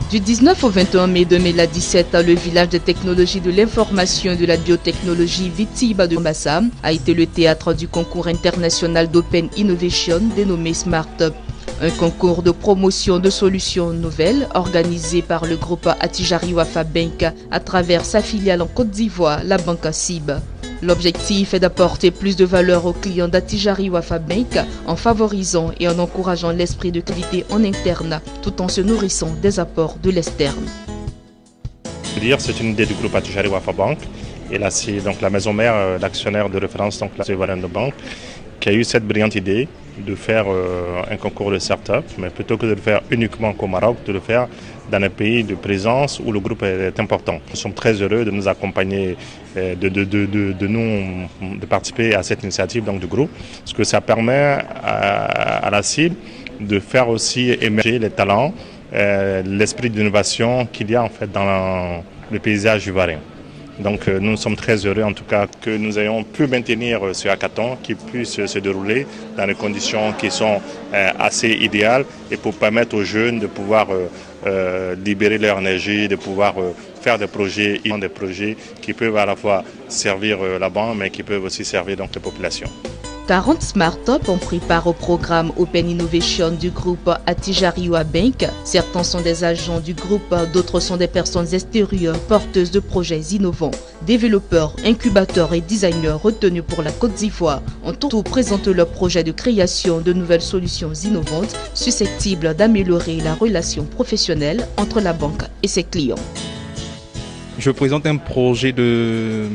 Du 19 au 21 mai 2017, le village de technologie de l'information et de la biotechnologie Vitiba de Massam a été le théâtre du concours international d'Open Innovation dénommé Smart Up. Un concours de promotion de solutions nouvelles organisé par le groupe Attijari Wafa Bank à travers sa filiale en Côte d'Ivoire, la banque CIB. L'objectif est d'apporter plus de valeur aux clients d'Attijari Wafa Bank en favorisant et en encourageant l'esprit de qualité en interne tout en se nourrissant des apports de l'externe. C'est une idée du groupe Attijari Wafa Bank et là c'est donc la maison mère, l'actionnaire de référence, donc la Ivoirienne de banque, qui a eu cette brillante idée de faire un concours de start-up, mais plutôt que de le faire uniquement qu'au Maroc, de le faire dans un pays de présence où le groupe est important. Nous sommes très heureux de nous accompagner, de participer à cette initiative donc, du groupe, parce que ça permet à la cible de faire aussi émerger les talents, l'esprit d'innovation qu'il y a en fait dans le paysage ivoirien. Donc nous sommes très heureux en tout cas que nous ayons pu maintenir ce hackathon qui puisse se dérouler dans des conditions qui sont assez idéales et pour permettre aux jeunes de pouvoir libérer leur énergie, de pouvoir faire des projets qui peuvent à la fois servir la banque mais qui peuvent aussi servir donc les populations. 40 Smart-Up ont pris part au programme Open Innovation du groupe Attijari Wafa Bank. Certains sont des agents du groupe, d'autres sont des personnes extérieures porteuses de projets innovants. Développeurs, incubateurs et designers retenus pour la Côte d'Ivoire ont tout présenté leur projet de création de nouvelles solutions innovantes susceptibles d'améliorer la relation professionnelle entre la banque et ses clients. Je présente un projet de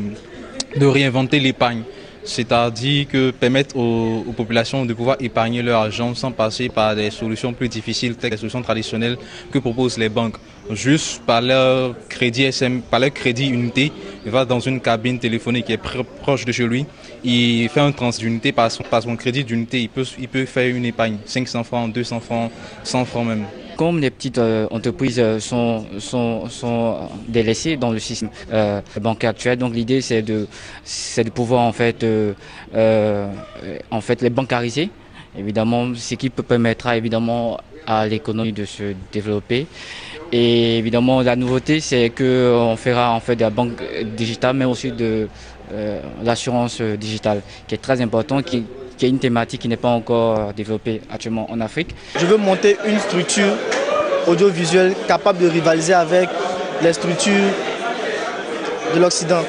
réinventer l'épargne. C'est-à-dire que permettre aux populations de pouvoir épargner leur argent sans passer par des solutions plus difficiles, telles que les solutions traditionnelles que proposent les banques. Juste par leur crédit unité, il va dans une cabine téléphonique qui est proche de chez lui, il fait un transfert d'unité, par son crédit d'unité, il peut faire une épargne, 500 francs, 200 francs, 100 francs même. Comme les petites entreprises sont délaissées dans le système bancaire actuel, donc l'idée c'est de pouvoir en fait les bancariser, évidemment, ce qui permettra évidemment à l'économie de se développer. Et évidemment la nouveauté c'est qu'on fera en fait de la banque digitale mais aussi de l'assurance digitale qui est très important, qui est une thématique qui n'est pas encore développée actuellement en Afrique. Je veux monter une structure audiovisuelle capable de rivaliser avec les structures de l'Occident.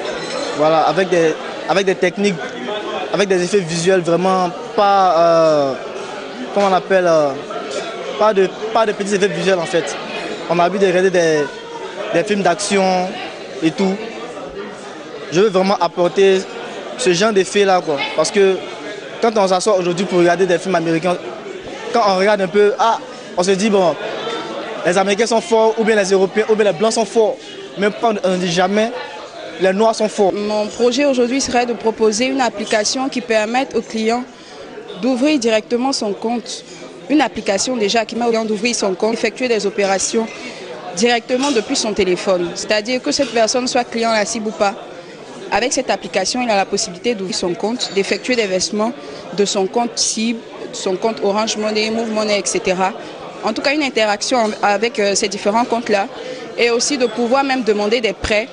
Voilà, avec des techniques, avec des effets visuels vraiment pas, comment on appelle, pas de petits effets visuels en fait. On a vu de regarder des films d'action et tout. Je veux vraiment apporter ce genre d'effet là quoi, parce que quand on s'assoit aujourd'hui pour regarder des films américains, quand on regarde un peu, on se dit bon, les Américains sont forts, ou bien les Européens, ou bien les Blancs sont forts. Mais on ne dit jamais, les Noirs sont forts. Mon projet aujourd'hui serait de proposer une application qui permette aux clients d'ouvrir directement son compte. Une application déjà qui permet aux clients d'ouvrir son compte, effectuer des opérations directement depuis son téléphone. C'est-à-dire que cette personne soit client à la cible ou pas. Avec cette application, il a la possibilité d'ouvrir son compte, d'effectuer des versements de son compte cible, son compte Orange Money, Move Money, etc. En tout cas, une interaction avec ces différents comptes-là et aussi de pouvoir même demander des prêts,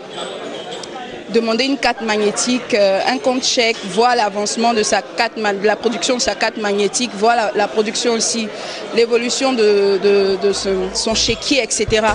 demander une carte magnétique, un compte chèque, voir l'avancement de la production de sa carte magnétique, voir la production aussi, l'évolution de son chéquier, etc.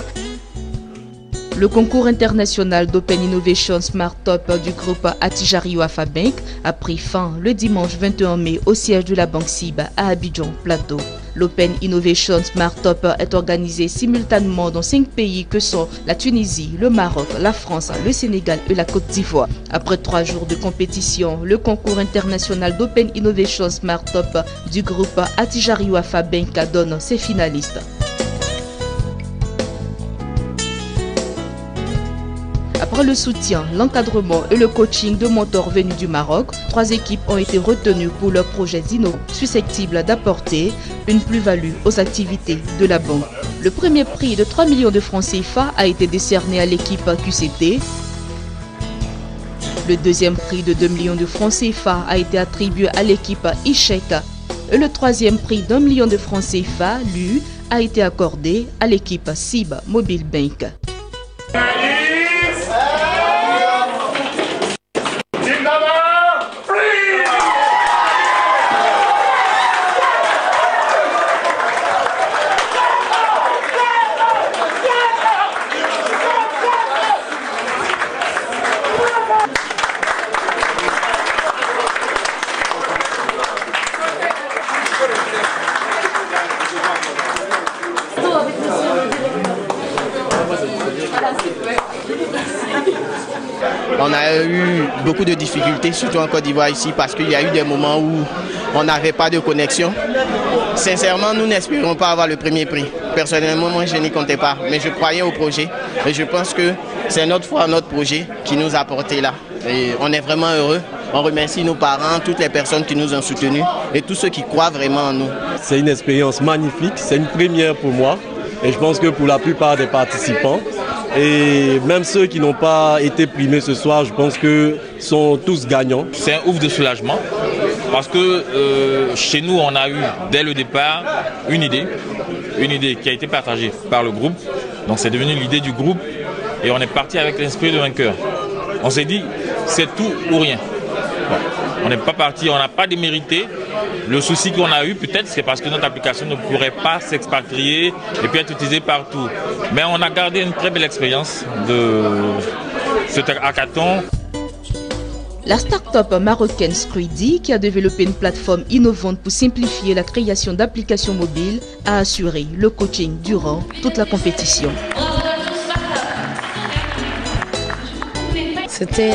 Le concours international d'Open Innovation Smart-Up du groupe Attijari Wafa Bank a pris fin le dimanche 21 mai au siège de la banque CIB à Abidjan, Plateau. L'Open Innovation Smart-Up est organisé simultanément dans 5 pays que sont la Tunisie, le Maroc, la France, le Sénégal et la Côte d'Ivoire. Après 3 jours de compétition, le concours international d'Open Innovation Smart-Up du groupe Attijari Wafa Bank donne ses finalistes. Après le soutien, l'encadrement et le coaching de mentors venus du Maroc, 3 équipes ont été retenues pour leurs projets innovants susceptibles d'apporter une plus-value aux activités de la banque. Le premier prix de 3 millions de francs CFA a été décerné à l'équipe QCT. Le deuxième prix de 2 millions de francs CFA a été attribué à l'équipe ICHEC. Et le troisième prix d'1 million de francs CFA, lui, a été accordé à l'équipe SIB Mobile Bank. On a eu beaucoup de difficultés, surtout en Côte d'Ivoire ici, parce qu'il y a eu des moments où on n'avait pas de connexion. Sincèrement, nous n'espérons pas avoir le premier prix. Personnellement, moi, je n'y comptais pas, mais je croyais au projet. Et je pense que c'est notre foi, notre projet qui nous a portés là. Et on est vraiment heureux. On remercie nos parents, toutes les personnes qui nous ont soutenus et tous ceux qui croient vraiment en nous. C'est une expérience magnifique, c'est une première pour moi. Et je pense que pour la plupart des participants, et même ceux qui n'ont pas été primés ce soir, je pense que sont tous gagnants. C'est un ouf de soulagement parce que chez nous, on a eu dès le départ une idée qui a été partagée par le groupe. Donc c'est devenu l'idée du groupe et on est parti avec l'esprit de vainqueur. On s'est dit, c'est tout ou rien. Bon, on n'est pas parti, on n'a pas démérité. Le souci qu'on a eu, peut-être, c'est parce que notre application ne pourrait pas s'expatrier et puis être utilisée partout. Mais on a gardé une très belle expérience de cet hackathon. La start-up marocaine Screedy, qui a développé une plateforme innovante pour simplifier la création d'applications mobiles, a assuré le coaching durant toute la compétition. C'était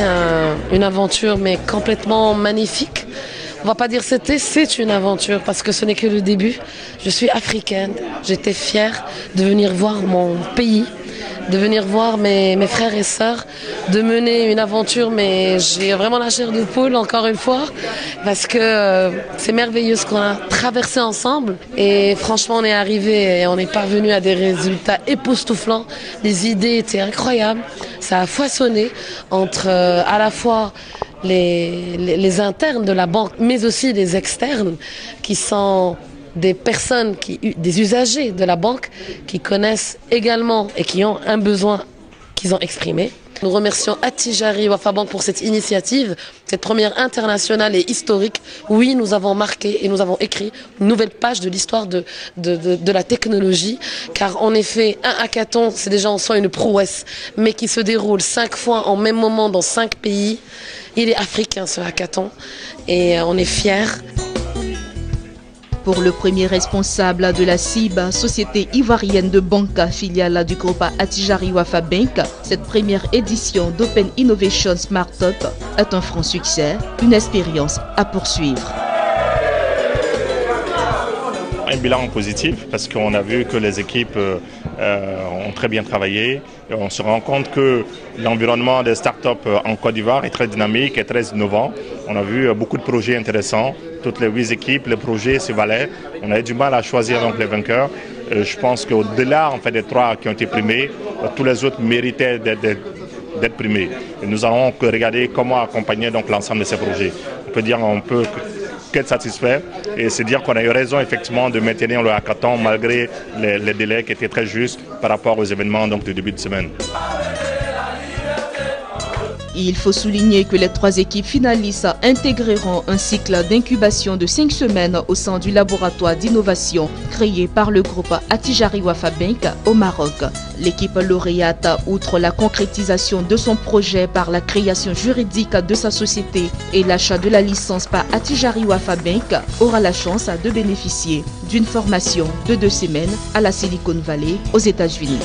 une aventure, mais complètement magnifique. On va pas dire c'est une aventure parce que ce n'est que le début. Je suis africaine, j'étais fière de venir voir mon pays, de venir voir mes frères et sœurs, de mener une aventure, mais j'ai vraiment la chair de poule encore une fois parce que c'est merveilleux ce qu'on a traversé ensemble et franchement on est arrivé et on est parvenu à des résultats époustouflants. Les idées étaient incroyables, ça a foisonné entre à la fois les internes de la banque, mais aussi les externes qui sont des personnes, des usagers de la banque qui connaissent également et qui ont un besoin qu'ils ont exprimé. Nous remercions Attijari Wafa Bank pour cette initiative, cette première internationale et historique. Oui, nous avons marqué et nous avons écrit une nouvelle page de l'histoire de la technologie, car en effet, un hackathon, c'est déjà en soi une prouesse, mais qui se déroule 5 fois en même moment dans 5 pays. Il est africain ce hackathon et on est fiers. Pour le premier responsable de la SIB, société ivoirienne de banque filiale du groupe Attijari Wafa Bank, cette première édition d'Open Innovation Smart Up est un franc succès, une expérience à poursuivre. Un bilan positif parce qu'on a vu que les équipes ont très bien travaillé. Et on se rend compte que l'environnement des startups en Côte d'Ivoire est très dynamique et très innovant. On a vu beaucoup de projets intéressants. Toutes les 8 équipes, les projets se valaient. On a eu du mal à choisir donc les vainqueurs. Je pense qu'au-delà des 3 qui ont été primés, tous les autres méritaient d'être primés. Et nous allons regarder comment accompagner l'ensemble de ces projets. On peut qu'être satisfait et c'est dire qu'on a eu raison effectivement de maintenir le hackathon malgré les délais qui étaient très justes par rapport aux événements du début de semaine. Il faut souligner que les 3 équipes finalistes intégreront un cycle d'incubation de 5 semaines au sein du laboratoire d'innovation créé par le groupe Attijari Wafa Bank au Maroc. L'équipe lauréate, outre la concrétisation de son projet par la création juridique de sa société et l'achat de la licence par Attijari Wafa Bank, aura la chance de bénéficier d'une formation de 2 semaines à la Silicon Valley aux États-Unis.